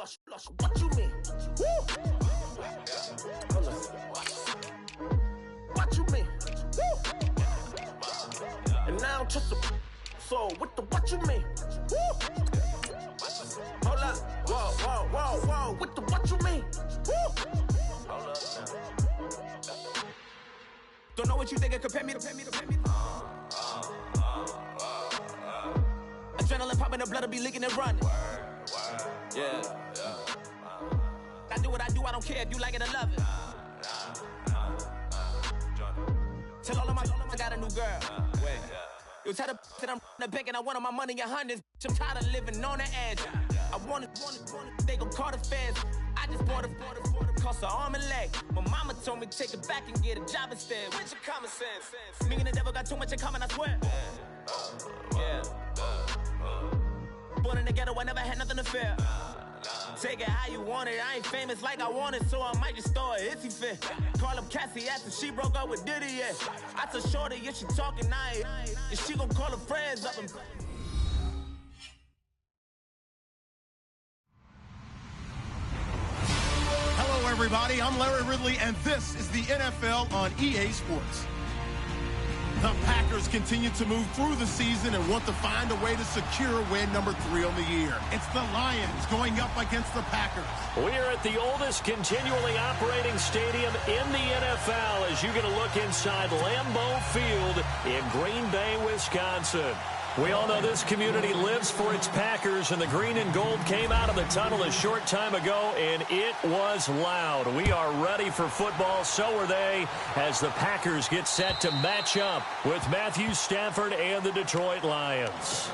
What you mean? Woo! What you mean? Woo! And now just a so with the what you mean? Woo! Hold up, whoa, with the what you mean? Woo! Hold up now. Don't know what you think of, compare me to. Adrenaline popping, the blood will be leaking and running. Yeah. I do what I do, I don't care if you like it or love it. Tell all of my I got a new girl. Wait. You tell the that I'm the bank and I want all my money in hundreds. I'm tired of living on the edge. I want it, they gon' call the feds. I just bought it, cost an arm and leg. My mama told me take it back and get a job instead. Where's your common sense? Me and the devil got too much in common, I swear. Yeah. Born in the ghetto, I never had nothing to fear. Take it how you want it. I ain't famous like I want it, so I might just throw it if he fit. Call up Cassie after she broke up with Diddy, yeah. I told Shorty if she talking, I ain't. And she gon' call her friends up and... Hello, everybody. I'm Larry Ridley, and this is the NFL on EA Sports. The Packers continue to move through the season and want to find a way to secure win number 3 on the year. It's the Lions going up against the Packers. We are at the oldest continually operating stadium in the NFL as you get a look inside Lambeau Field in Green Bay, Wisconsin. We all know this community lives for its Packers, and the green and gold came out of the tunnel a short time ago, and it was loud. We are ready for football, so are they, as the Packers get set to match up with Matthew Stafford and the Detroit Lions.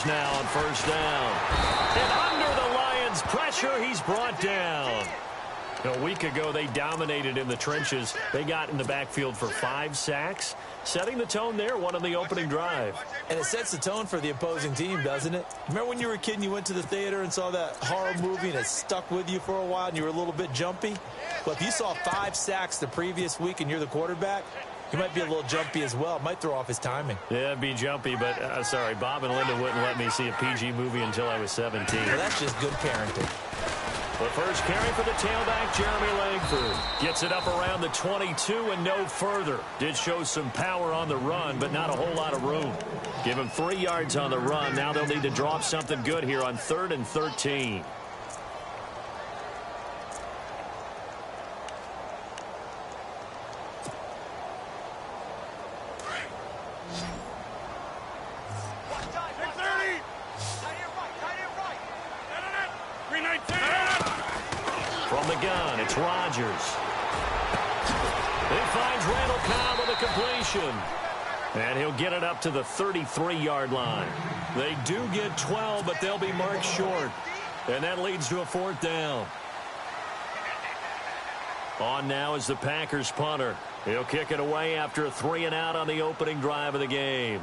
Now on first down. And under the Lions' pressure, he's brought down. A week ago, they dominated in the trenches. They got in the backfield for 5 sacks, setting the tone there, one on the opening drive. And it sets the tone for the opposing team, doesn't it? Remember when you were a kid and you went to the theater and saw that horror movie and it stuck with you for a while and you were a little bit jumpy? Well, if you saw 5 sacks the previous week and you're the quarterback, he might be a little jumpy as well. Might throw off his timing. Yeah, it'd be jumpy, but sorry, Bob and Linda wouldn't let me see a PG movie until I was 17. Well, that's just good parenting. The first carry for the tailback, Jeremy Langford. Gets it up around the 22 and no further. Did show some power on the run, but not a whole lot of room. Give him 3 yards on the run. Now they'll need to drop something good here on 3rd and 13. Rodgers. He finds Randall Cobb with a completion. And he'll get it up to the 33-yard line. They do get 12, but they'll be marked short. And that leads to a 4th down. On now is the Packers punter. He'll kick it away after a 3-and-out on the opening drive of the game.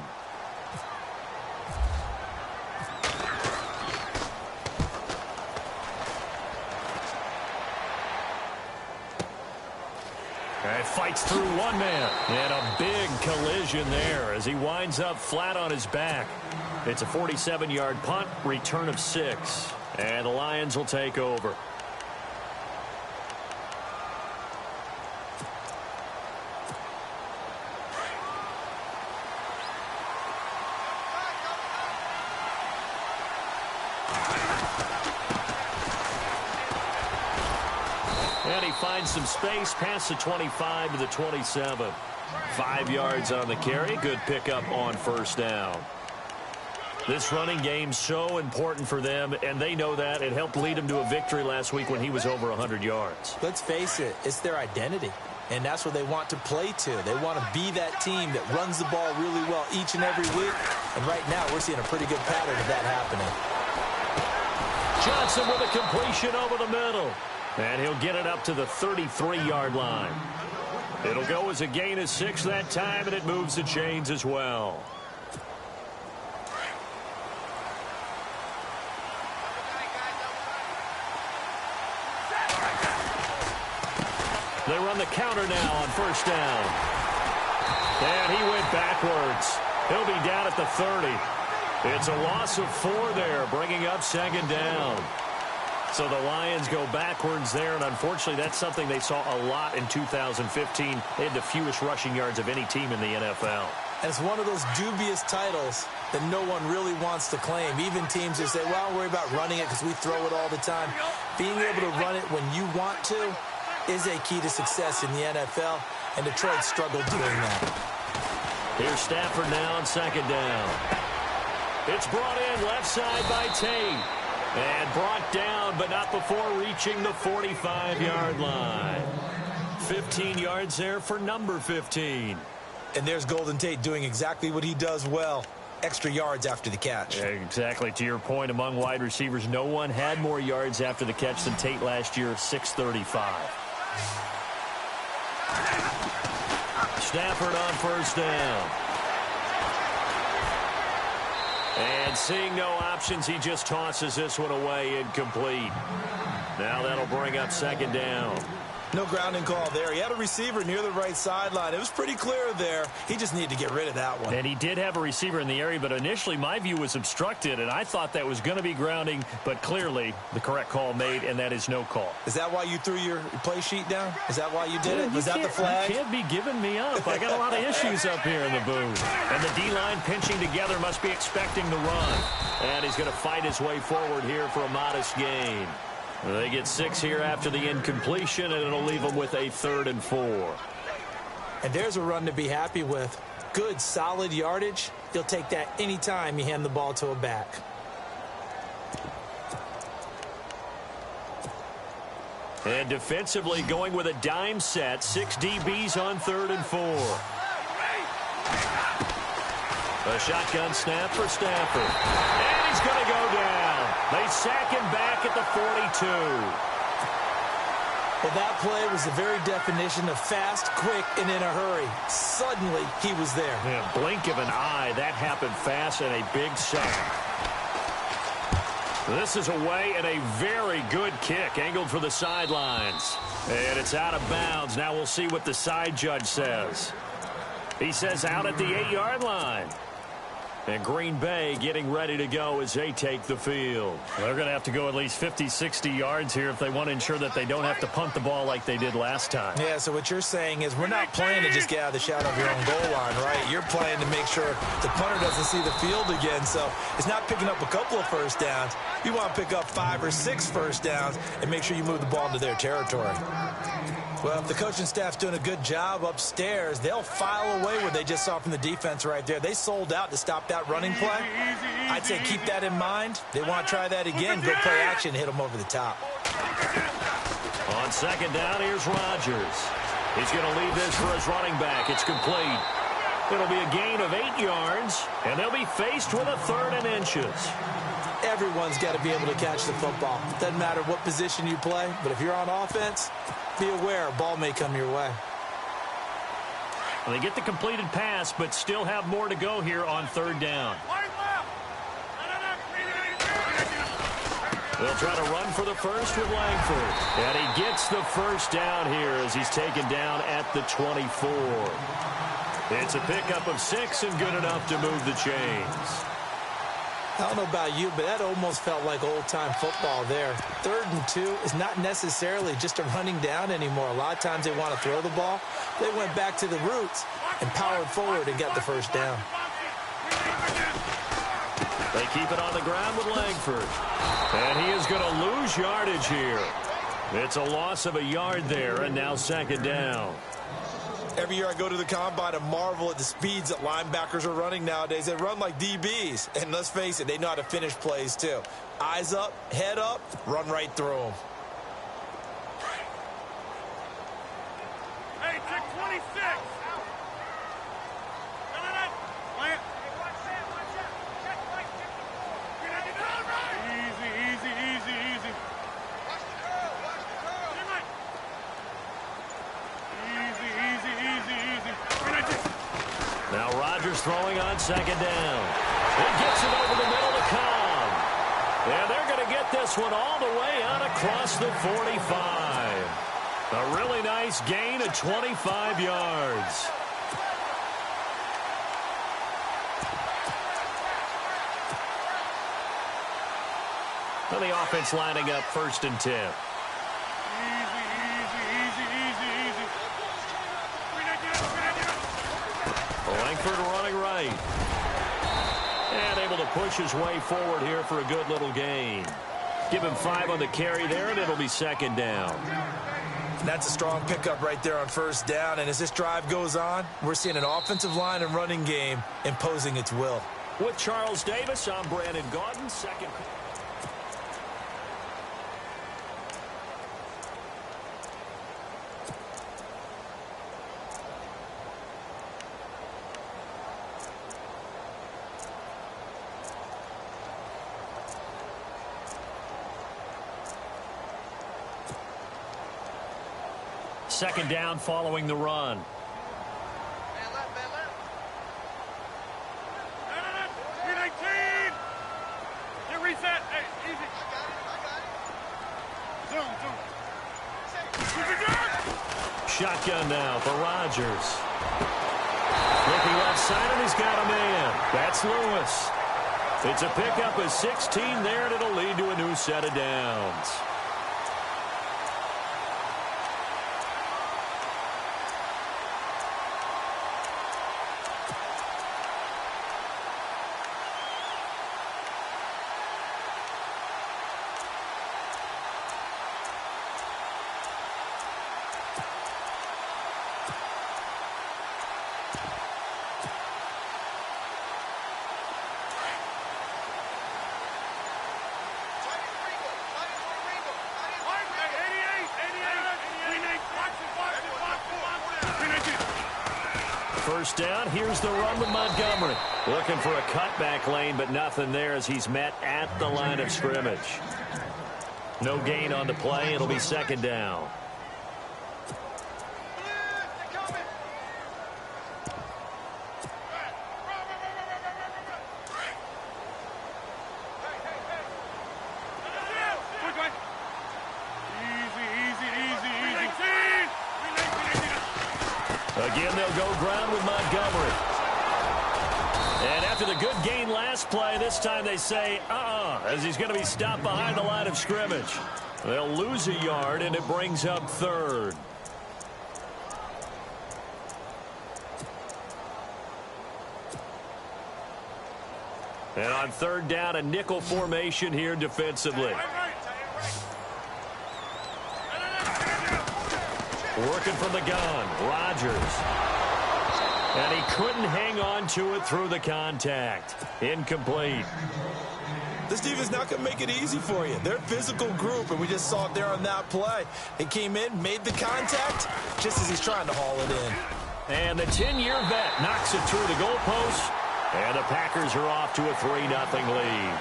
Fights through one man. And a big collision there as he winds up flat on his back. It's a 47-yard punt, return of 6. And the Lions will take over. Finds some space past the 25 to the 27. 5 yards on the carry. Good pickup on first down. This running game's so important for them, and they know that. It helped lead them to a victory last week when he was over 100 yards. Let's face it, it's their identity. and that's what they want to play to. They want to be that team that runs the ball really well each and every week, and right now we're seeing a pretty good pattern of that happening. Johnson with a completion over the middle, and he'll get it up to the 33-yard line. It'll go as a gain of 6 that time, and it moves the chains as well. They run the counter now on first down. And he went backwards. He'll be down at the 30. It's a loss of 4 there, bringing up second down. So the Lions go backwards there, and unfortunately that's something they saw a lot in 2015. They had the fewest rushing yards of any team in the NFL. And it's one of those dubious titles that no one really wants to claim. Even teams that say, well, I'll worry about running it because we throw it all the time. Being able to run it when you want to is a key to success in the NFL, and Detroit struggled doing that. Here's Stafford now on second down. It's brought in left side by Tate. And brought down, but not before reaching the 45-yard line. 15 yards there for number 15. And there's Golden Tate doing exactly what he does well. Extra yards after the catch. Yeah, exactly. To your point, among wide receivers, no one had more yards after the catch than Tate last year, 635. Stafford on first down. And seeing no options, he just tosses this one away, incomplete. Now that'll bring up second down. No grounding call there. He had a receiver near the right sideline. It was pretty clear there. He just needed to get rid of that one. And he did have a receiver in the area, but initially my view was obstructed, and I thought that was going to be grounding, but clearly the correct call made, and that is no call. Is that why you threw your play sheet down? Is that why you did it? Was that the flag? You can't be giving me up. I got a lot of issues up here in the booth. And the D-line pinching together must be expecting the run. And he's going to fight his way forward here for a modest gain. They get 6 here after the incompletion, and it'll leave them with a 3rd and 4. And there's a run to be happy with. Good, solid yardage. You'll take that anytime you hand the ball to a back. And defensively going with a dime set. 6 DBs on 3rd and 4. A shotgun snap for Stafford. And he's going to go down. They sack him back at the 42. Well, that play was the very definition of fast, quick, and in a hurry. Suddenly, he was there. Yeah, blink of an eye. That happened fast and a big sack. This is away and a very good kick, angled for the sidelines. And it's out of bounds. Now we'll see what the side judge says. He says out at the 8-yard line. And Green Bay getting ready to go as they take the field. They're going to have to go at least 50, 60 yards here if they want to ensure that they don't have to punt the ball like they did last time. Yeah, so what you're saying is we're not playing to just get out of the shadow of your own goal line, right? You're playing to make sure the punter doesn't see the field again. So it's not picking up a couple of first downs. You want to pick up 5 or 6 first downs and make sure you move the ball into their territory. Well, if the coaching staff's doing a good job upstairs, they'll file away what they just saw from the defense right there. They sold out to stop that running play. I'd say keep that in mind. They want to try that again. Go play action, hit them over the top. On second down, here's Rodgers. He's going to leave this for his running back. It's complete. It'll be a gain of 8 yards, and they'll be faced with a 3rd and inches. Everyone's got to be able to catch the football. Doesn't matter what position you play, but if you're on offense, be aware, a ball may come your way. Well, they get the completed pass, but still have more to go here on 3rd down. They'll try to run for the first with Langford. And he gets the first down here as he's taken down at the 24. It's a pickup of 6 and good enough to move the chains. I don't know about you, but that almost felt like old-time football there. 3rd and 2 is not necessarily just a running down anymore. A lot of times they want to throw the ball. They went back to the roots and powered forward and got the first down. They keep it on the ground with Langford. And he is going to lose yardage here. It's a loss of a yard there, and now second down. Every year I go to the combine and marvel at the speeds that linebackers are running nowadays. They run like DBs. And let's face it, they know how to finish plays too. Eyes up, head up, run right through them. Now Rodgers throwing on second down. He gets it over the middle to Cobb. And they're going to get this one all the way out across the 45. A really nice gain of 25 yards. And the offense lining up 1st and 10. Langford running right. And able to push his way forward here for a good little gain. Give him 5 on the carry there, and it'll be 2nd down. That's a strong pickup right there on 1st down. And as this drive goes on, we're seeing an offensive line and running game imposing its will. With Charles Davis, I'm Brandon Gaudin. Second. Second down following the run. Reset. Hey, easy. Zoom. Shotgun now for Rodgers. Looking left side, and he's got a man. That's Lewis. It's a pickup of 16 there, and it'll lead to a new set of downs. First down, here's the run with Montgomery. Looking for a cutback lane, but nothing there as he's met at the line of scrimmage. No gain on the play. It'll be 2nd down. Again, they'll go ground with Montgomery. And after the good gain last play, this time they say, as he's going to be stopped behind the line of scrimmage. They'll lose a yard, and it brings up 3rd. And on 3rd down, a nickel formation here defensively. Working from the gun, Rodgers. And he couldn't hang on to it through the contact. Incomplete. This defense not going to make it easy for you. They're a physical group, and we just saw it there on that play. He came in, made the contact, just as he's trying to haul it in. And the 10-year vet knocks it through the goalpost, and the Packers are off to a 3-0 lead.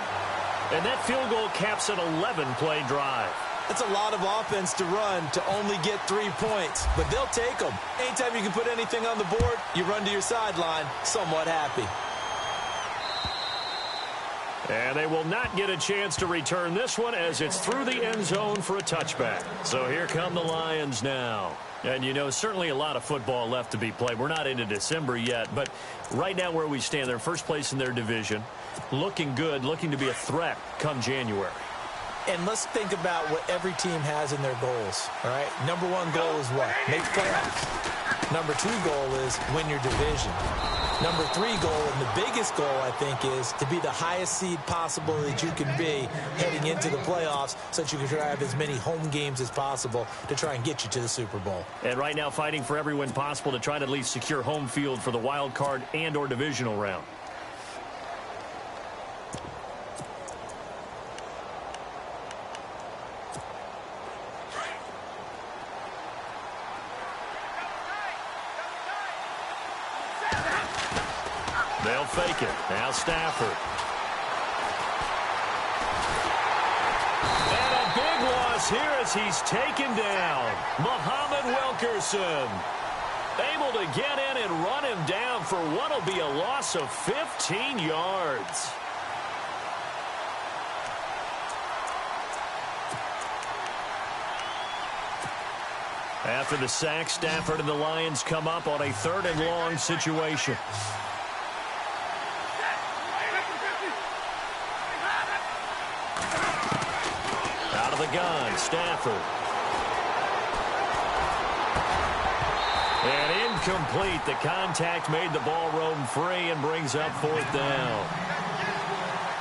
And that field goal caps an 11-play drive. That's a lot of offense to run to only get 3 points, but they'll take them. Anytime you can put anything on the board, you run to your sideline somewhat happy. And they will not get a chance to return this one as it's through the end zone for a touchback. So here come the Lions now. And, you know, certainly a lot of football left to be played. We're not into December yet, but right now where we stand, they're first place in their division. Looking good, looking to be a threat come January. And let's think about what every team has in their goals, all right? Number 1 goal is what? Make playoffs. Number 2 goal is win your division. Number 3 goal, and the biggest goal, I think, is to be the highest seed possible that you can be heading into the playoffs so that you can try to have as many home games as possible to try and get you to the Super Bowl. And right now fighting for every win possible to try to at least secure home field for the wild card and or divisional round. They'll fake it. Now Stafford. And a big loss here as he's taken down. Muhammad Wilkerson. Able to get in and run him down for what will be a loss of 15 yards. After the sack, Stafford and the Lions come up on a 3rd and long situation. Out of the gun, Stafford. And incomplete. The contact made the ball roam free and brings up 4th down.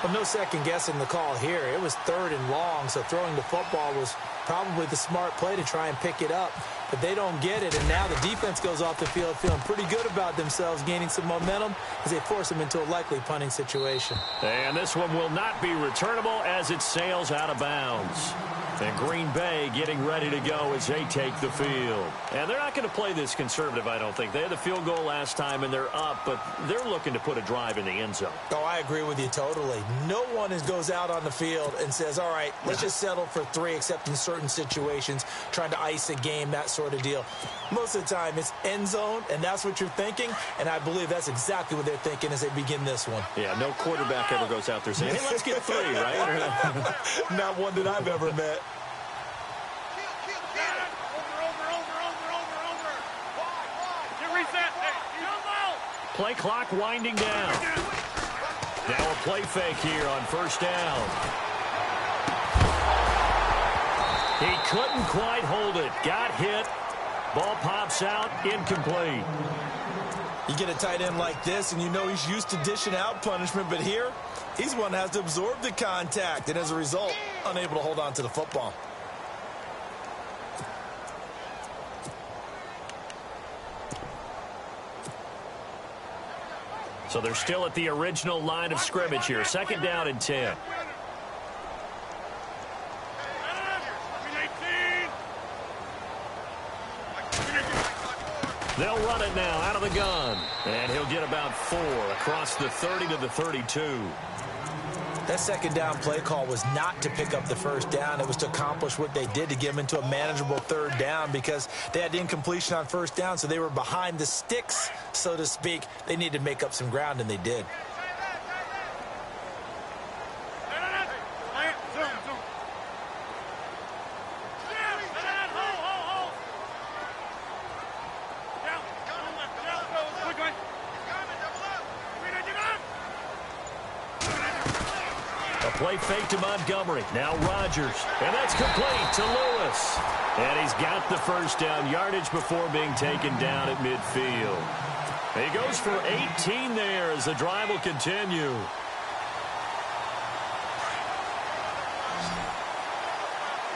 Well, no second guessing the call here. It was 3rd and long, so throwing the football was probably the smart play to try and pick it up. But they don't get it, and now the defense goes off the field feeling pretty good about themselves, gaining some momentum as they force them into a likely punting situation. And this one will not be returnable as it sails out of bounds. And Green Bay getting ready to go as they take the field. And they're not going to play this conservative, I don't think. They had the field goal last time, and they're up, but they're looking to put a drive in the end zone. Oh, I agree with you totally. No one goes out on the field and says, all right, let's just settle for 3, except in certain situations, trying to ice a game, that sort of deal. Most of the time, it's end zone, and that's what you're thinking, and I believe that's exactly what they're thinking as they begin this one. Yeah, no quarterback ever goes out there saying, hey, let's get 3, right? Not one that I've ever met. Play clock winding down. Now a play fake here on 1st down. He couldn't quite hold it. Got hit. Ball pops out. Incomplete. You get a tight end like this, and you know he's used to dishing out punishment, but here, he's one that has to absorb the contact, and as a result, unable to hold on to the football. So they're still at the original line of scrimmage here. 2nd down and 10. They'll run it now out of the gun. And he'll get about 4 across the 30 to the 32. That 2nd down play call was not to pick up the 1st down. It was to accomplish what they did to get them into a manageable 3rd down because they had the incompletion on 1st down, so they were behind the sticks, so to speak. They needed to make up some ground, and they did. Play fake to Montgomery. Now Rodgers. And that's complete to Lewis. And he's got the 1st down yardage before being taken down at midfield. He goes for 18 there as the drive will continue.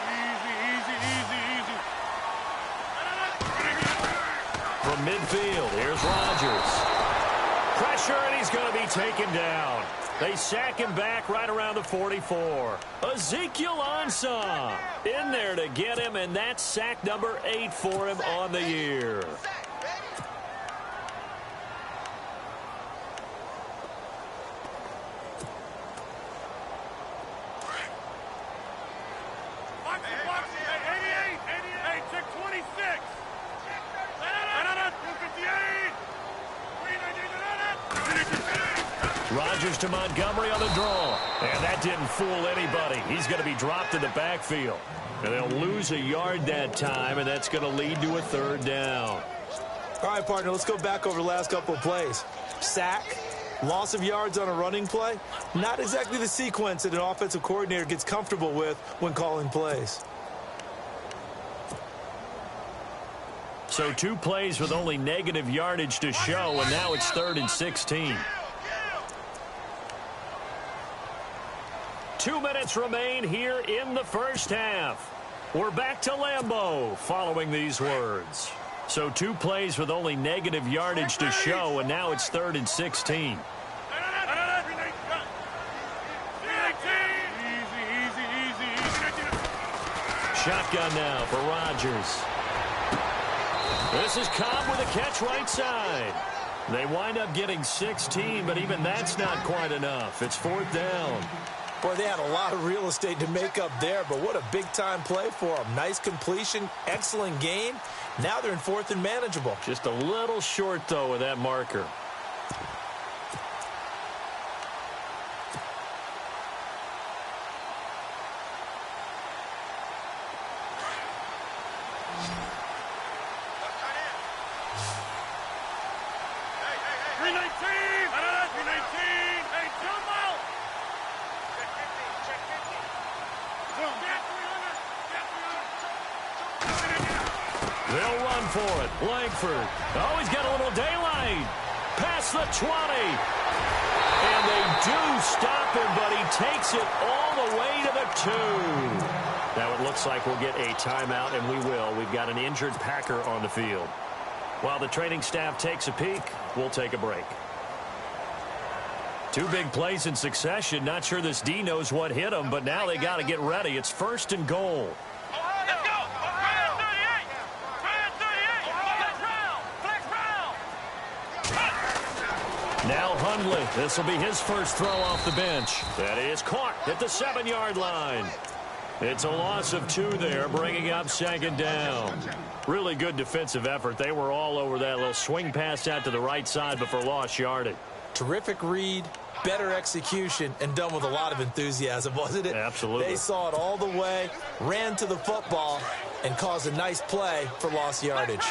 Easy. From midfield, here's Rodgers. Pressure, and he's going to be taken down. They sack him back right around the 44. Ezekiel Ansah in there to get him, and that's sack number 8 for him on the year. Rodgers to Montgomery on the draw. And that didn't fool anybody. He's going to be dropped in the backfield. And they'll lose a yard that time, and that's going to lead to a 3rd down. All right, partner, let's go back over the last couple of plays. Sack, loss of yards on a running play. Not exactly the sequence that an offensive coordinator gets comfortable with when calling plays. So 2 plays with only negative yardage to show, and now it's 3rd and 16. 2 minutes remain here in the 1st half. We're back to Lambeau following these words. So 2 plays with only negative yardage to show, and now it's 3rd and 16. Shotgun now for Rodgers. This is Cobb with a catch right side. They wind up getting 16, but even that's not quite enough. It's 4th down. Boy, they had a lot of real estate to make up there, but what a big-time play for them. Nice completion, excellent gain. Now they're in 4th and manageable. Just a little short, though, with that marker. They'll run for it. Langford. Oh, he's got a little daylight. Past the 20. And they do stop him, but he takes it all the way to the 2. Now it looks like we'll get a timeout, and we will. We've got an injured Packer on the field. While the training staff takes a peek, we'll take a break. 2 big plays in succession. Not sure this D knows what hit him, but now they got to get ready. It's 1st and goal. Now Hundley. This will be his first throw off the bench. That is caught at the 7-yard line. It's a loss of 2 there, bringing up 2nd down. Really good defensive effort. They were all over that little swing pass out to the right side, but for lost yardage. Terrific read, better execution, and done with a lot of enthusiasm, wasn't it? Absolutely. They saw it all the way, ran to the football, and caused a nice play for lost yardage.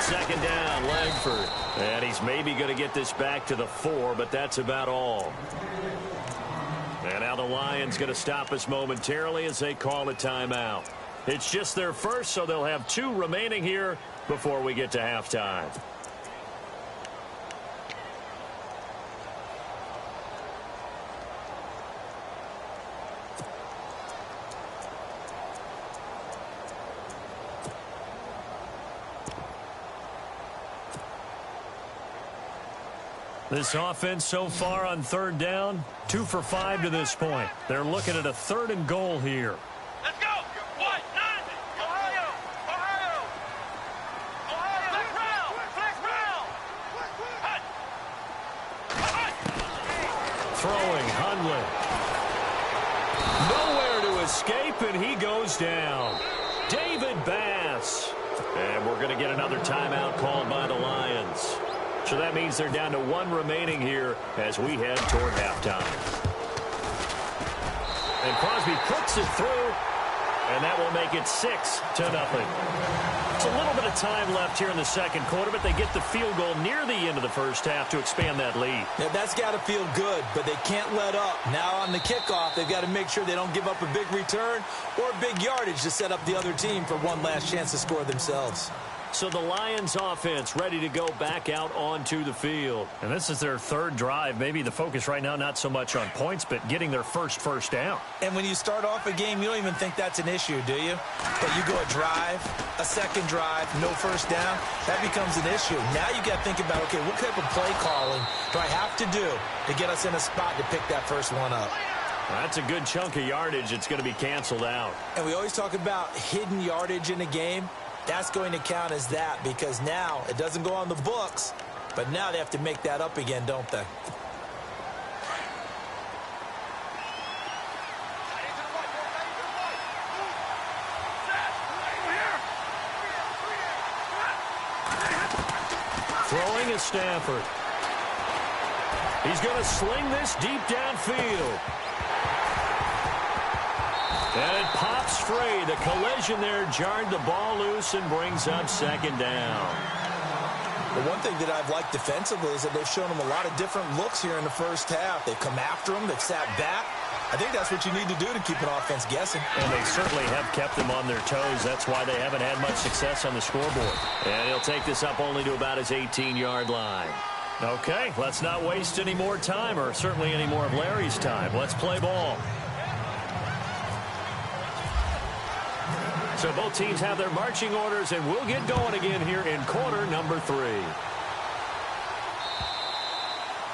Second down, Langford. And he's maybe going to get this back to the 4, but that's about all. And now the Lions going to stop us momentarily as they call a timeout. It's just their first, so they'll have 2 remaining here before we get to halftime. This offense so far on 3rd down, 2 for 5 to this point. They're looking at a 3rd and goal here. Let's go. What? 9. Ohio. Ohio. Ohio. Flex round. Throwing, Hundley. Nowhere to escape, and he goes down. David Bass. And we're going to get another timeout called by the Lions. So that means they're down to 1 remaining here as we head toward halftime. And Crosby puts it through, and that will make it 6-0. It's a little bit of time left here in the 2nd quarter, but they get the field goal near the end of the 1st half to expand that lead. Yeah, that's got to feel good, but they can't let up. Now on the kickoff, they've got to make sure they don't give up a big return or big yardage to set up the other team for one last chance to score themselves. So the Lions offense ready to go back out onto the field. And this is their 3rd drive. Maybe the focus right now not so much on points, but getting their first down. And when you start off a game, you don't even think that's an issue, do you? But you go a drive, a 2nd drive, no 1st down, that becomes an issue. Now you got to think about, okay, what type of play calling do I have to do to get us in a spot to pick that first one up? That's a good chunk of yardage. It's going to be canceled out. And we always talk about hidden yardage in a game. That's going to count as that because now it doesn't go on the books, but now they have to make that up again, don't they? Throwing is Stafford. He's going to sling this deep downfield. And it pops free. The collision there jarred the ball loose and brings up 2nd down. The one thing that I've liked defensively is that they've shown them a lot of different looks here in the 1st half. They've come after them. They've sat back. I think that's what you need to do to keep an offense guessing. And they certainly have kept them on their toes. That's why they haven't had much success on the scoreboard. And he'll take this up only to about his 18-yard line. Okay, let's not waste any more time, or certainly any more of Larry's time. Let's play ball. So both teams have their marching orders, and we'll get going again here in quarter number 3.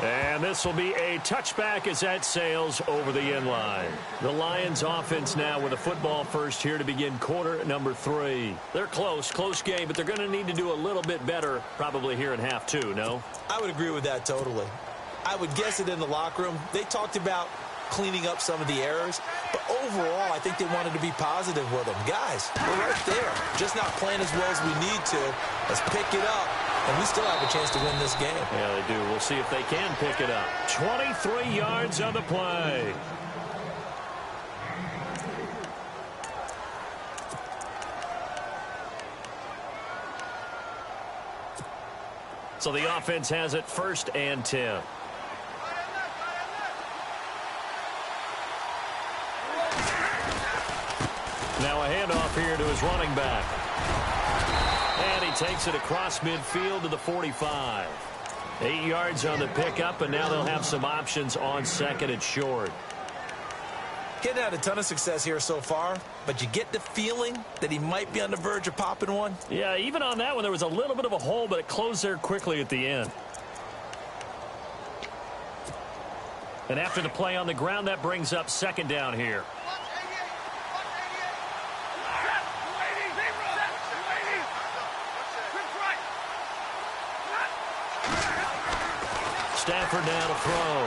And this will be a touchback as that sails over the end line. The Lions offense now with a football first here to begin quarter number 3. They're close game, but they're going to need to do a little bit better probably here in half 2, no? I would agree with that totally. I would guess it in the locker room. They talked about cleaning up some of the errors, but overall I think they wanted to be positive with them. Guys, we're right there. Just not playing as well as we need to. Let's pick it up. And we still have a chance to win this game. Yeah, they do. We'll see if they can pick it up. 23 yards on the play. So the offense has it 1st and 10. Now a handoff here to his running back. And he takes it across midfield to the 45. 8 yards on the pickup, and now they'll have some options on 2nd and short. Getting had a ton of success here so far, but you get the feeling that he might be on the verge of popping one. Yeah, even on that one, there was a little bit of a hole, but it closed there quickly at the end. And after the play on the ground, that brings up 2nd down here. Stafford now to throw.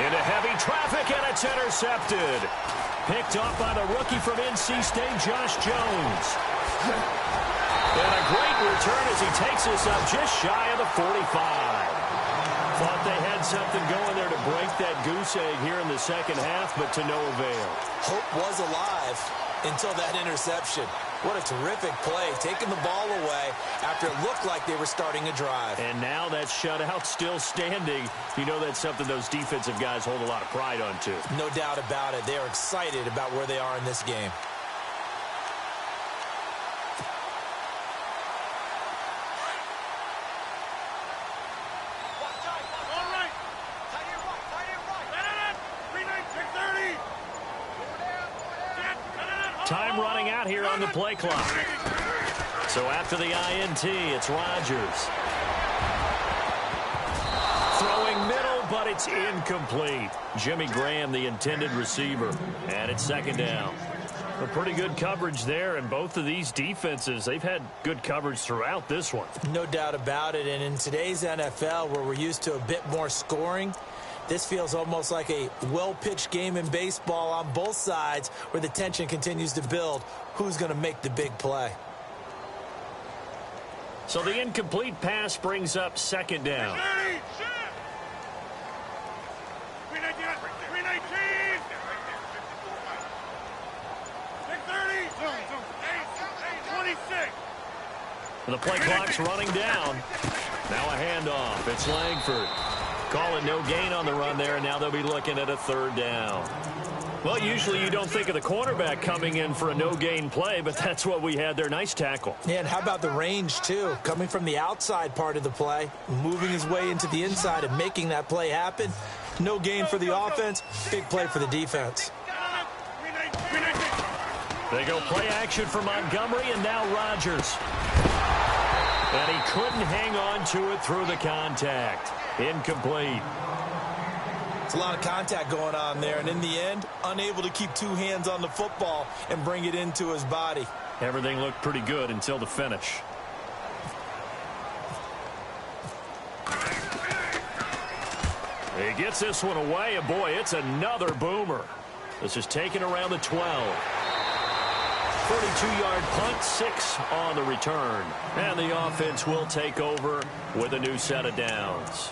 Into heavy traffic, and it's intercepted. Picked off by the rookie from NC State, Josh Jones. And a great return as he takes us up just shy of the 45. Thought they had something going there to break that goose egg here in the 2nd half, but to no avail. Hope was alive until that interception. What a terrific play, taking the ball away after it looked like they were starting a drive. And now that shutout still standing. You know that's something those defensive guys hold a lot of pride on, too. No doubt about it. They are excited about where they are in this game. Time running out here on the play clock. So after the INT, it's Rodgers. Throwing middle, but it's incomplete. Jimmy Graham, the intended receiver. And it's 2nd down. A pretty good coverage there, and both of these defenses, they've had good coverage throughout this one. No doubt about it, and in today's NFL, where we're used to a bit more scoring, this feels almost like a well-pitched game in baseball on both sides where the tension continues to build. Who's going to make the big play? So the incomplete pass brings up 2nd down. And the play clock's running down. Now a handoff. It's Langford. Call it no gain on the run there, and now they'll be looking at a 3rd down. Well, usually you don't think of the cornerback coming in for a no-gain play, but that's what we had there. Nice tackle. Yeah, and how about the range, too? Coming from the outside part of the play, moving his way into the inside and making that play happen. No gain for the offense, big play for the defense. They go play action for Montgomery, and now Rodgers. And he couldn't hang on to it through the contact. Incomplete. It's a lot of contact going on there, and in the end, unable to keep 2 hands on the football and bring it into his body. Everything looked pretty good until the finish. He gets this one away, and boy, it's another boomer. This is taken around the 12. 42-yard punt, 6 on the return. And the offense will take over with a new set of downs.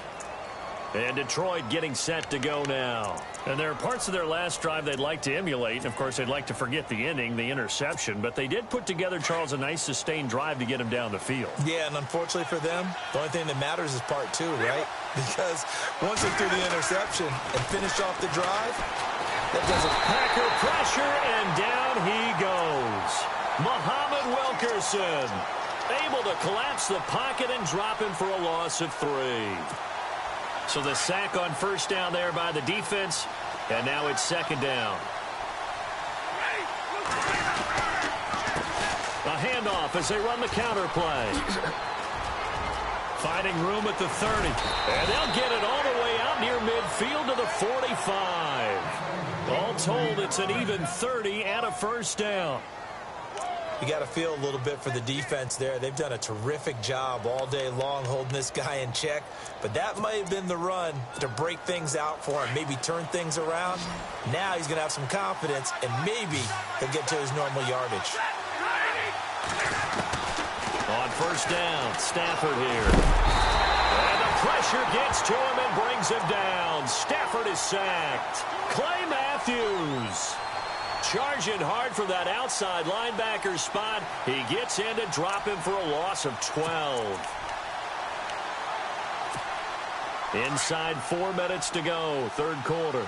And Detroit getting set to go now. And there are parts of their last drive they'd like to emulate. And, of course, they'd like to forget the inning, the interception. But they did put together, Charles, a nice sustained drive to get him down the field. Yeah, and unfortunately for them, the only thing that matters is part 2, right? Because once they threw the interception and finished off the drive, that doesn't... Packer pressure, and down he goes. Muhammad Wilkerson able to collapse the pocket and drop him for a loss of 3. So the sack on 1st down there by the defense, and now it's 2nd down. A handoff as they run the counter play. Finding room at the 30. And they'll get it all the way out near midfield to the 45. All told, it's an even 30 and a first down. You got to feel a little bit for the defense there. They've done a terrific job all day long holding this guy in check. But that might have been the run to break things out for him, maybe turn things around. Now he's going to have some confidence, and maybe he'll get to his normal yardage. On first down, Stafford here. And the pressure gets to him and brings him down. Stafford is sacked. Clay Matthews charging hard from that outside linebacker spot. He gets in to drop him for a loss of 12. Inside 4 minutes to go, third quarter.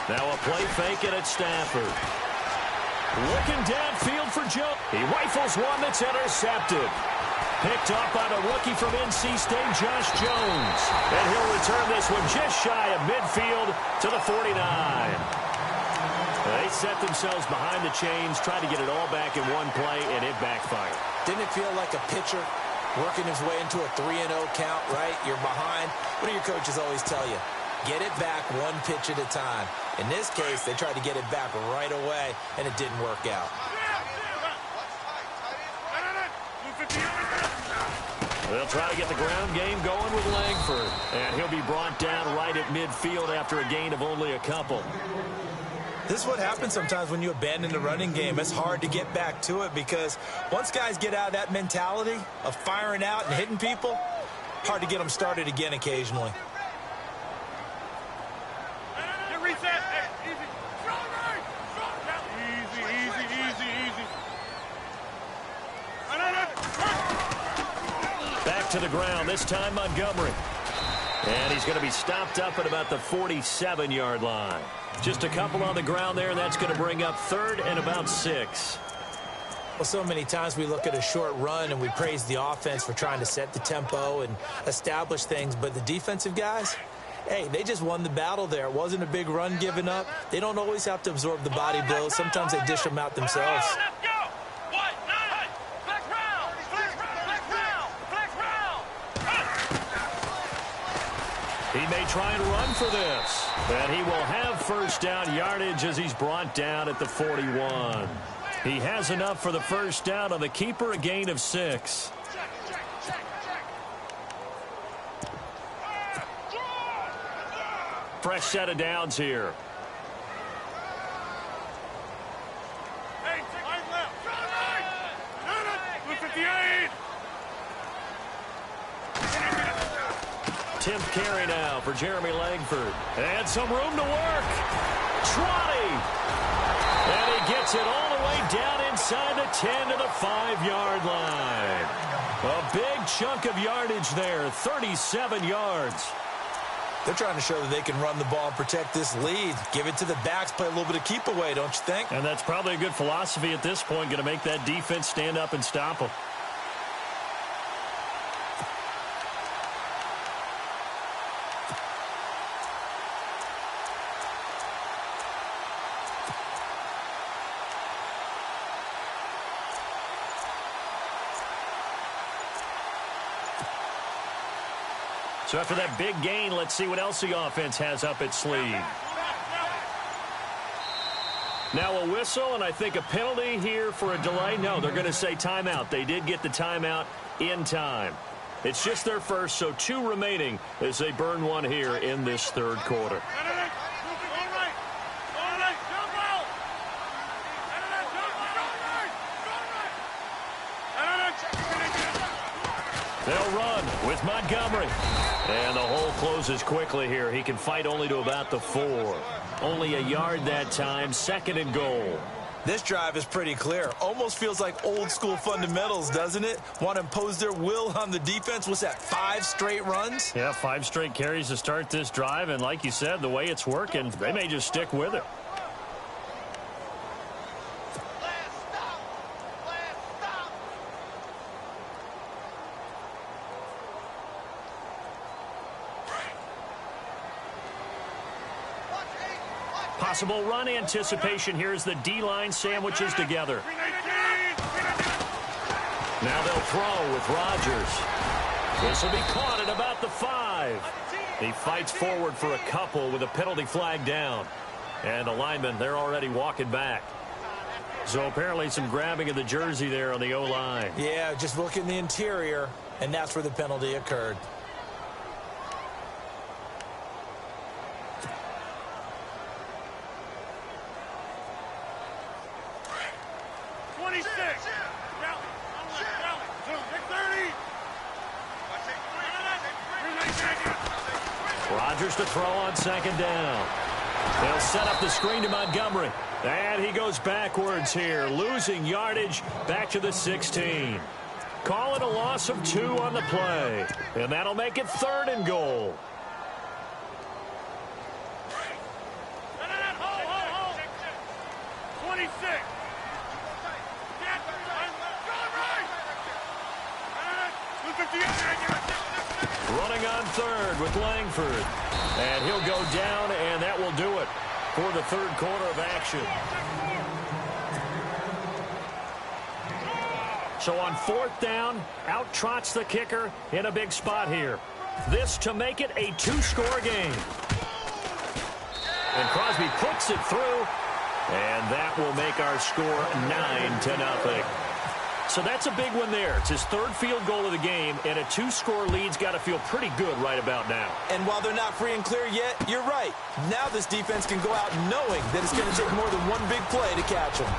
Now a play fake it at Stafford. Looking downfield for Joe. He rifles one that's intercepted. Picked off by the rookie from NC State, Josh Jones. And he'll return this one just shy of midfield to the 49. They set themselves behind the chains, tried to get it all back in one play, and it backfired. Didn't it feel like a pitcher working his way into a 3-0 count, right? You're behind. What do your coaches always tell you? Get it back one pitch at a time. In this case, they tried to get it back right away, and it didn't work out. They'll try to get the ground game going with Langford. And he'll be brought down right at midfield after a gain of only a couple. This is what happens sometimes when you abandon the running game. It's hard to get back to it because once guys get out of that mentality of firing out and hitting people, hard to get them started again occasionally. Back to the ground, this time Montgomery. And he's going to be stopped up at about the 47-yard line. Just a couple on the ground there, and that's going to bring up third and about 6. Well, so many times we look at a short run and we praise the offense for trying to set the tempo and establish things, but the defensive guys, hey, they just won the battle there. It wasn't a big run given up. They don't always have to absorb the body blows. Sometimes they dish them out themselves. He may try and run for this. And he will have first down yardage as he's brought down at the 41. He has enough for the first down on the keeper, a gain of 6. Fresh set of downs here. Tim carry now for Jeremy Langford. And some room to work. Trotty. And he gets it all the way down inside the 10 to the 5-yard line. A big chunk of yardage there, 37 yards. They're trying to show that they can run the ball and protect this lead. Give it to the backs, play a little bit of keep away, don't you think? And that's probably a good philosophy at this point, going to make that defense stand up and stop them. So after that big gain, let's see what else the offense has up its sleeve. Now a whistle, and I think a penalty here for a delay. No, they're going to say timeout. They did get the timeout in time. It's just their first, so 2 remaining as they burn one here in this third quarter. They'll run with Montgomery. And the hole closes quickly here. He can fight only to about the 4. Only a yard that time, 2nd and goal. This drive is pretty clear. Almost feels like old school fundamentals, doesn't it? Want to impose their will on the defense. What's that, 5 straight runs? Yeah, 5 straight carries to start this drive. And like you said, the way it's working, they may just stick with it. Possible run anticipation here as the D-line sandwiches together. Now they'll throw with Rodgers. This will be caught at about the 5. He fights forward for a couple with a penalty flag down. And the linemen, they're already walking back. So apparently some grabbing of the jersey there on the O-line. Yeah, just look in the interior, and that's where the penalty occurred. Rodgers to throw on second down. They'll set up the screen to Montgomery. And he goes backwards here, losing yardage back to the 16. Call it a loss of 2 on the play. And that'll make it 3rd and goal. Running on 3rd with Langford. And he'll go down, and that will do it for the 3rd quarter of action. So on 4th down, out trots the kicker in a big spot here. This to make it a 2-score game. And Crosby puts it through, and that will make our score 9-0. So that's a big one there. It's his 3rd field goal of the game, and a 2-score lead's got to feel pretty good right about now. And while they're not free and clear yet, you're right. Now this defense can go out knowing that it's going to take more than one big play to catch them.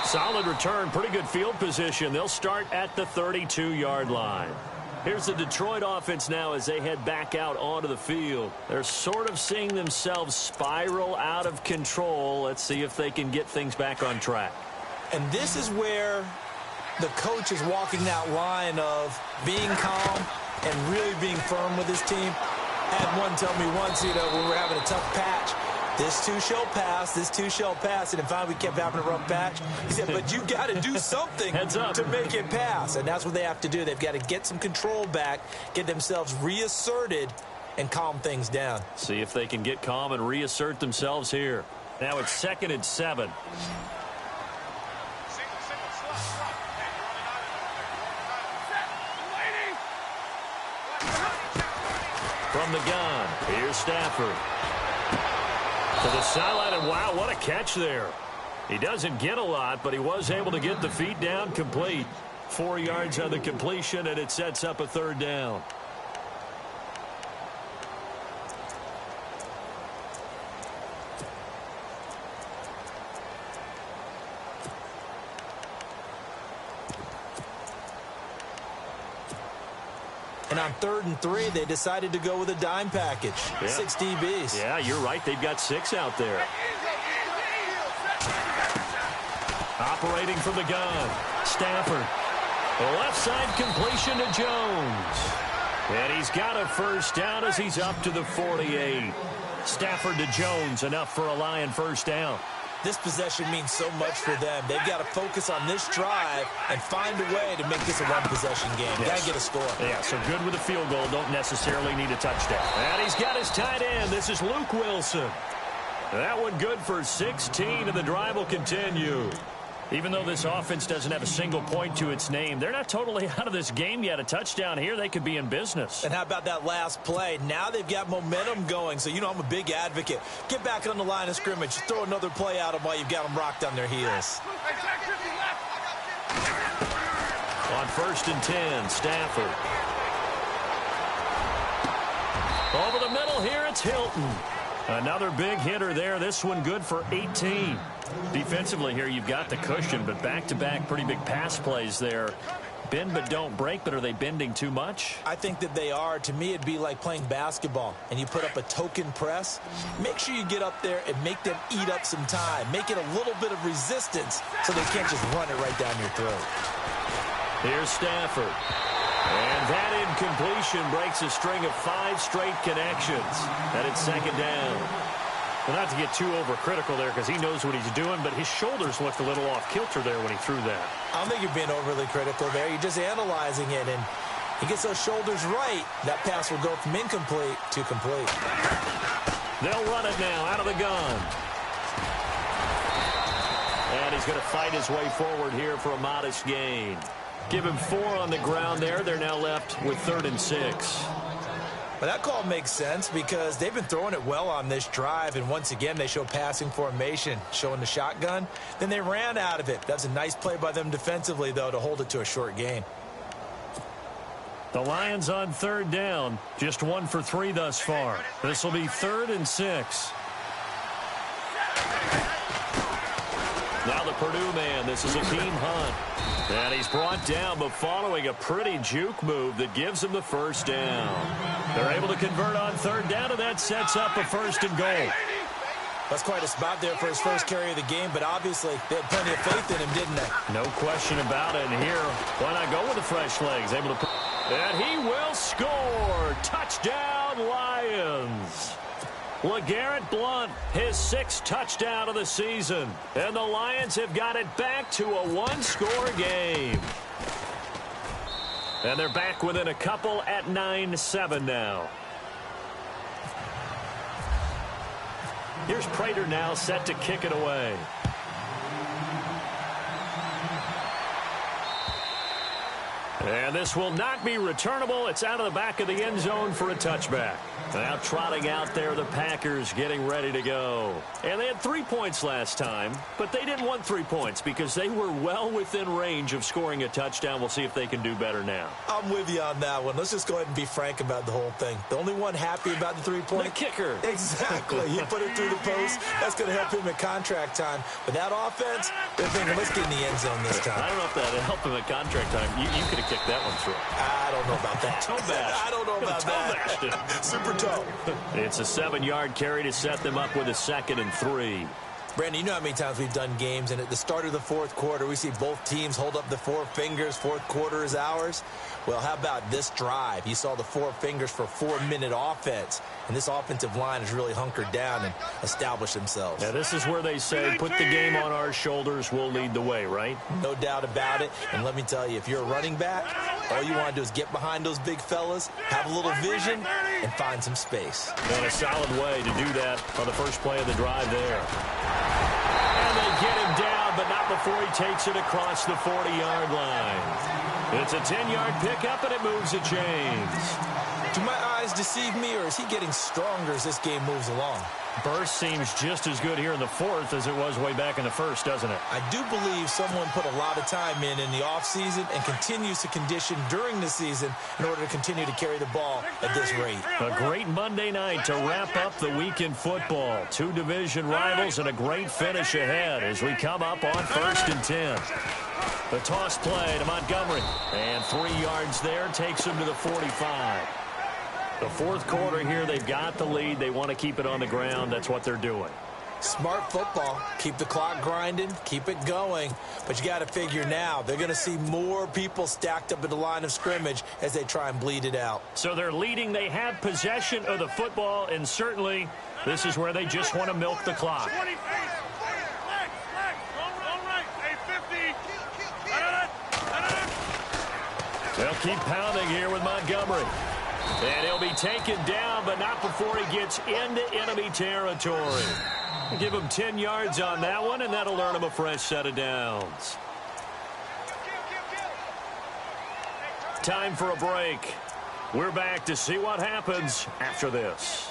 Solid return, pretty good field position. They'll start at the 32-yard line. Here's the Detroit offense now as they head back out onto the field. They're sort of seeing themselves spiral out of control. Let's see if they can get things back on track. And this is where the coach is walking that line of being calm and really being firm with his team. Had one tell me once, when we were having a tough patch, this too shall pass, this too shall pass. And finally we kept having a rough patch. He said, but you got to do something to make it pass. And that's what they have to do. They've got to get some control back, get themselves reasserted, and calm things down. See if they can get calm and reassert themselves here. Now it's 2nd and 7. From the gun, here's Stafford. To the sideline, and wow, what a catch there. He doesn't get a lot, but he was able to get the feet down complete. 4 yards on the completion, and it sets up a 3rd down. And on 3rd and 3, they decided to go with a dime package. Yeah. 6 DBs. Yeah, you're right. They've got 6 out there. Operating from the gun. Stafford. The left side completion to Jones. And he's got a 1st down as he's up to the 48. Stafford to Jones, enough for a Lion 1st down. This possession means so much for them. They've got to focus on this drive and find a way to make this a one-possession game. Yes. Got to get a score. Yeah, so good with a field goal. Don't necessarily need a touchdown. And he's got his tight end. This is Luke Wilson. That one good for 16, and the drive will continue. Even though this offense doesn't have a single point to its name, they're not totally out of this game yet. A touchdown here, they could be in business. And how about that last play? Now they've got momentum going, so I'm a big advocate. Get back on the line of scrimmage. Throw another play at them while you've got them rocked on their heels. On 1st and 10, Stafford. Over the middle here, it's Hilton. Another big hitter there. This one good for 18. Defensively here, you've got the cushion, but back-to-back pretty big pass plays there. Bend but don't break, but are they bending too much? I think that they are. To me, it'd be like playing basketball, and you put up a token press. Make sure you get up there and make them eat up some time. Make it a little bit of resistance so they can't just run it right down your throat. Here's Stafford. And that incompletion breaks a string of 5 straight connections. And it's 2nd down. Well, not to get too overcritical there because he knows what he's doing, but his shoulders looked a little off kilter there when he threw that. I don't think you're being overly critical there. You're just analyzing it, and he gets those shoulders right. That pass will go from incomplete to complete. They'll run it now out of the gun. he's going to fight his way forward here for a modest gain. Give him 4 on the ground there. They're now left with 3rd and 6. Well, that call makes sense because they've been throwing it well on this drive, and once again they show passing formation, showing the shotgun. Then they ran out of it. That's a nice play by them defensively, though, to hold it to a short gain. The Lions on 3rd down, just 1 for 3 thus far. This will be 3rd and 6. Now the Purdue man, this is Akeem Hunt. And he's brought down, but following a pretty juke move that gives him the first down. They're able to convert on 3rd down, and that sets up a 1st and goal. That's quite a spot there for his first carry of the game, but obviously they had plenty of faith in him, didn't they? No question about it. And here, why not go with the fresh legs? Able to, and he will score. Touchdown, Lions. LeGarrette Blount, his 6th touchdown of the season. And the Lions have got it back to a 1-score game. And they're back within a couple at 9-7 now. Here's Prater now set to kick it away. And this will not be returnable. It's out of the back of the end zone for a touchback. Now trotting out there, the Packers getting ready to go. And they had 3 points last time, but they didn't want 3 points because they were well within range of scoring a touchdown. We'll see if they can do better now. I'm with you on that one. Let's just go ahead and be frank about the whole thing. The only one happy about the 3-point? The kicker. Exactly. He put it through the post. That's going to help him at contract time. But that offense, they're thinking, let's get in the end zone this time. I don't know if that helped him at contract time. You could have kicked that one through. I don't know about that. Toe bash. I don't know about that. Super toe. It's a 7-yard carry to set them up with a 2nd and 3. Brandon, you know how many times we've done games, and at the start of the 4th quarter, we see both teams hold up the 4 fingers, 4th quarter is ours. Well, how about this drive? You saw the 4 fingers for 4-minute offense, and this offensive line has really hunkered down and established themselves. Now, this is where they say, put the game on our shoulders, we'll lead the way, right? No doubt about it, and let me tell you, if you're a running back, all you want to do is get behind those big fellas, have a little vision, and find some space. And a solid way to do that on the first play of the drive there. And they get him down, but not before he takes it across the 40-yard line. It's a 10-yard pickup, and it moves the chains. Do my eyes deceive me, or is he getting stronger as this game moves along? Burst seems just as good here in the 4th as it was way back in the 1st, doesn't it? I do believe someone put a lot of time in the offseason and continues to condition during the season in order to continue to carry the ball at this rate. A great Monday night to wrap up the week in football. 2 division rivals and a great finish ahead as we come up on 1st and 10. The toss play to Montgomery. And 3 yards there takes him to the 45. The 4th quarter here, they've got the lead. They want to keep it on the ground. That's what they're doing. Smart football. Keep the clock grinding. Keep it going. But you got to figure now, they're going to see more people stacked up at the line of scrimmage as they try and bleed it out. So they're leading. They have possession of the football, and certainly this is where they just want to milk the clock. They'll keep pounding here with Montgomery. And he'll be taken down, but not before he gets into enemy territory. Give him 10 yards on that one, and that'll earn him a fresh set of downs. Time for a break. We're back to see what happens after this.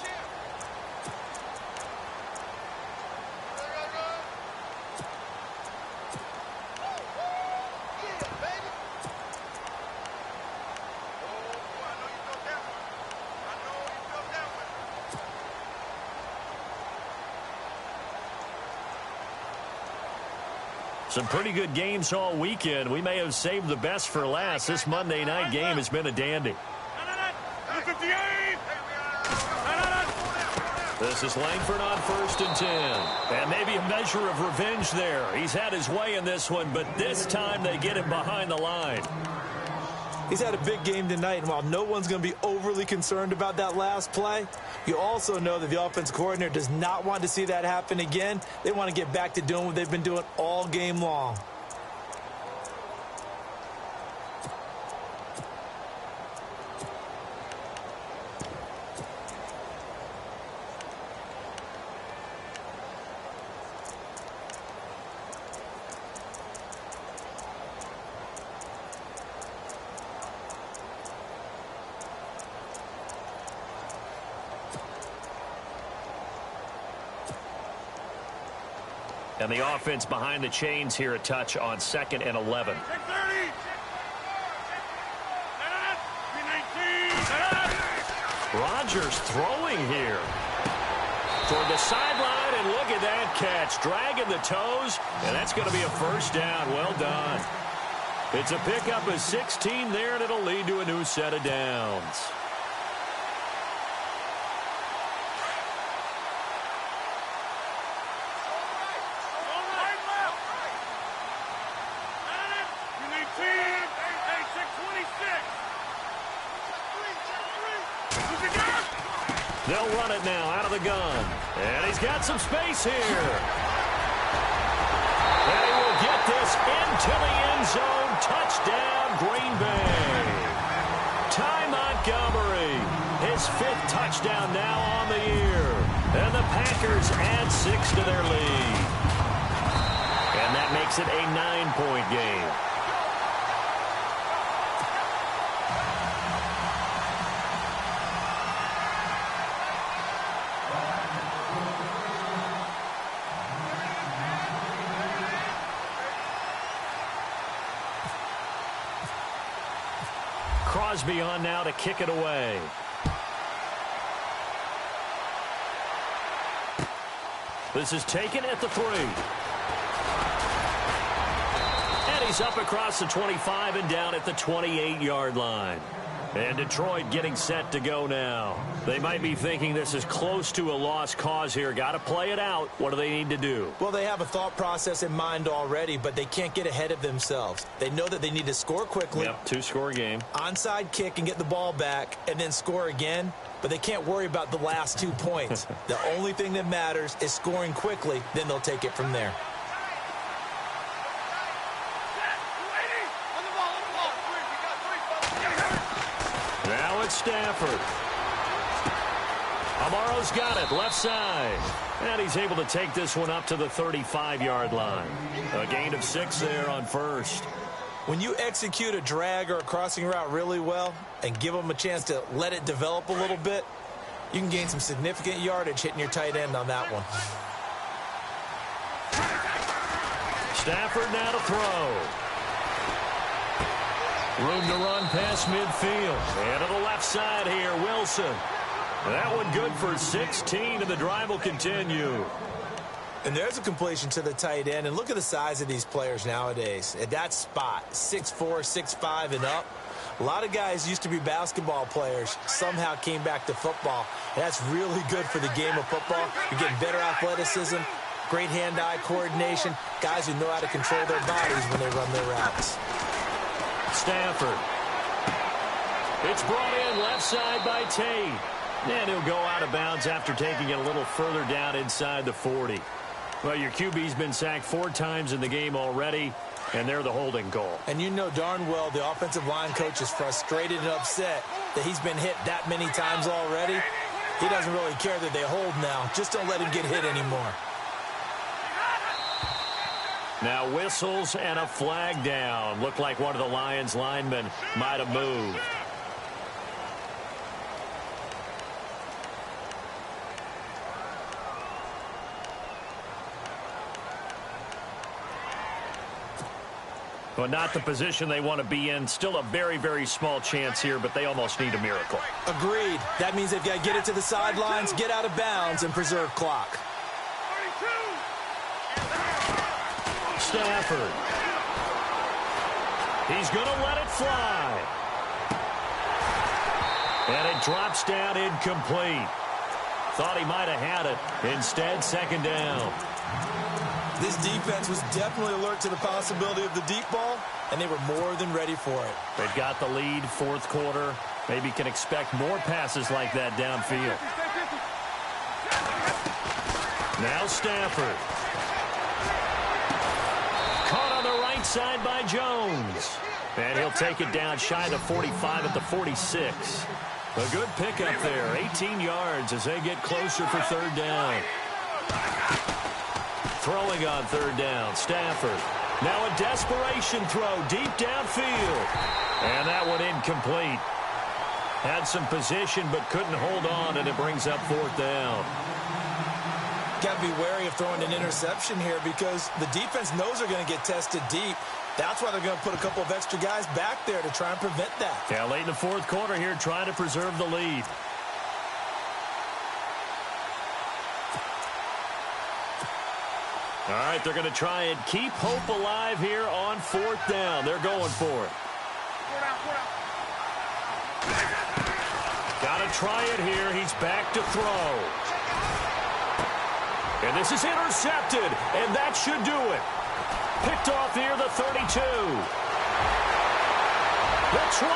Some pretty good games all weekend. We may have saved the best for last. This Monday night game has been a dandy. This is Langford on 1st and 10. And maybe a measure of revenge there. He's had his way in this one, but this time they get him behind the line. He's had a big game tonight, and while no one's going to be overly concerned about that last play, you also know that the offense coordinator does not want to see that happen again. They want to get back to doing what they've been doing all game long. And the offense behind the chains here a touch on 2nd and 11. Rodgers throwing here. Toward the sideline, and look at that catch. Dragging the toes, and that's going to be a first down. Well done. It's a pickup of 16 there, and it'll lead to a new set of downs. They'll run it now out of the gun. And he's got some space here. And he will get this into the end zone. Touchdown, Green Bay. Ty Montgomery, his 5th touchdown now on the year. And the Packers add 6 to their lead. And that makes it a 9-point game. Crosby on now to kick it away. This is taken at the 3. And he's up across the 25 and down at the 28-yard line. And Detroit getting set to go now. They might be thinking this is close to a lost cause here. Got to play it out. What do they need to do? Well, they have a thought process in mind already, but they can't get ahead of themselves. They know that they need to score quickly. Yep, 2-score game. Onside kick and get the ball back and then score again. But they can't worry about the last 2 points. The only thing that matters is scoring quickly. Then they'll take it from there. Now it's Stafford. Amaro's got it, left side. And he's able to take this one up to the 35-yard line. A gain of 6 there on first. When you execute a drag or a crossing route really well and give them a chance to let it develop a little bit, you can gain some significant yardage hitting your tight end on that one. Stafford now to throw. Room to run past midfield. And to the left side here, Wilson. That one good for 16, and the drive will continue. And there's a completion to the tight end. And look at the size of these players nowadays. At that spot, 6'4", 6'5", and up. A lot of guys used to be basketball players, somehow came back to football. And that's really good for the game of football. You're getting better athleticism, great hand-eye coordination, guys who know how to control their bodies when they run their routes. Stafford. It's brought in left side by Tate. And he'll go out of bounds after taking it a little further down inside the 40. Well, your QB's been sacked 4 times in the game already, and they're the holding goal. And you know darn well the offensive line coach is frustrated and upset that he's been hit that many times already. He doesn't really care that they hold now. Just don't let him get hit anymore. Now whistles and a flag down. Looked like one of the Lions linemen might have moved. But not the position they want to be in. Still a very, very small chance here, but they almost need a miracle. Agreed. That means they've got to get it to the sidelines, get out of bounds, and preserve clock. Stafford. He's going to let it fly. And it drops down incomplete. Thought he might have had it. Instead, second down. This defense was definitely alert to the possibility of the deep ball, and they were more than ready for it. They've got the lead, 4th quarter. Maybe can expect more passes like that downfield. Now Stafford. Caught on the right side by Jones. And he'll take it down shy of the 45 at the 46. A good pickup there, 18 yards as they get closer for 3rd down. Throwing on 3rd down, Stafford. Now a desperation throw deep downfield. And that one incomplete. Had some position but couldn't hold on, and it brings up 4th down. Got to be wary of throwing an interception here because the defense knows they're going to get tested deep. That's why they're going to put a couple of extra guys back there to try and prevent that. Yeah, late in the fourth quarter here, trying to preserve the lead. All right, they're going to try and keep hope alive here on fourth down. They're going for it. Got to try it here. He's back to throw. And this is intercepted, and that should do it. Picked off near the 32. The 20.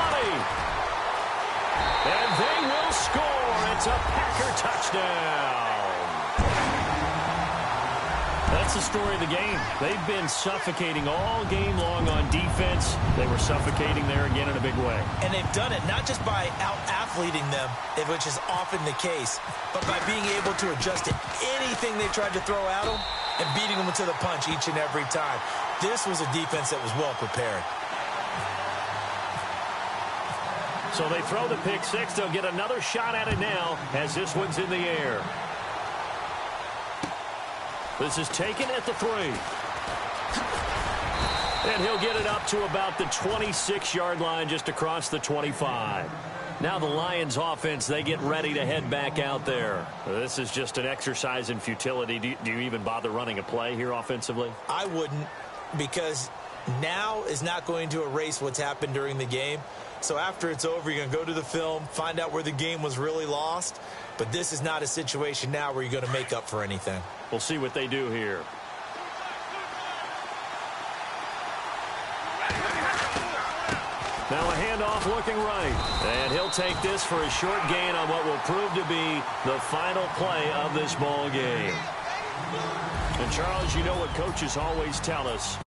And they will score. It's a Packer touchdown. That's the story of the game. They've been suffocating all game long on defense. They were suffocating there again in a big way. And they've done it not just by out-athleting them, which is often the case, but by being able to adjust to anything they tried to throw at them and beating them to the punch each and every time. This was a defense that was well prepared. So they throw the pick six. They'll get another shot at it now as this one's in the air. This is taken at the 3. And he'll get it up to about the 26-yard line, just across the 25. Now the Lions offense, they get ready to head back out there. This is just an exercise in futility. Do you even bother running a play here offensively? I wouldn't, because now is not going to erase what's happened during the game. So after it's over, you're going to go to the film, find out where the game was really lost. But this is not a situation now where you're going to make up for anything. We'll see what they do here. Now a handoff looking right. And he'll take this for a short gain on what will prove to be the final play of this ball game. And Charles, you know what coaches always tell us.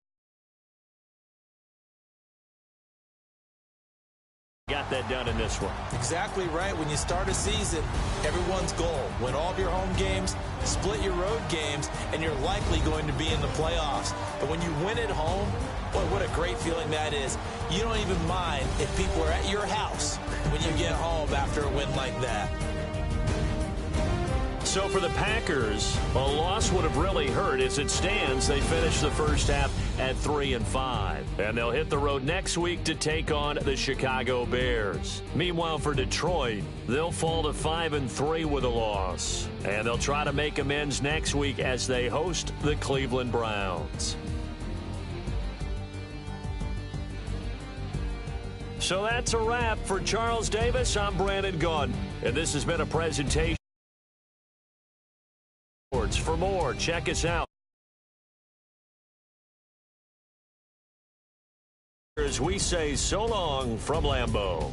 Got that done in this one. Exactly right. When you start a season, everyone's goal: win all of your home games, split your road games, and you're likely going to be in the playoffs. But when you win at home, boy, what a great feeling that is. You don't even mind if people are at your house when you get home after a win like that. So for the Packers, a loss would have really hurt. As it stands, they finish the first half at 3-5. And they'll hit the road next week to take on the Chicago Bears. Meanwhile, for Detroit, they'll fall to 5-3 with a loss. And they'll try to make amends next week as they host the Cleveland Browns. So that's a wrap. For Charles Davis, I'm Brandon Gaudin. And this has been a presentation. For more, check us out. As we say so long from Lambeau.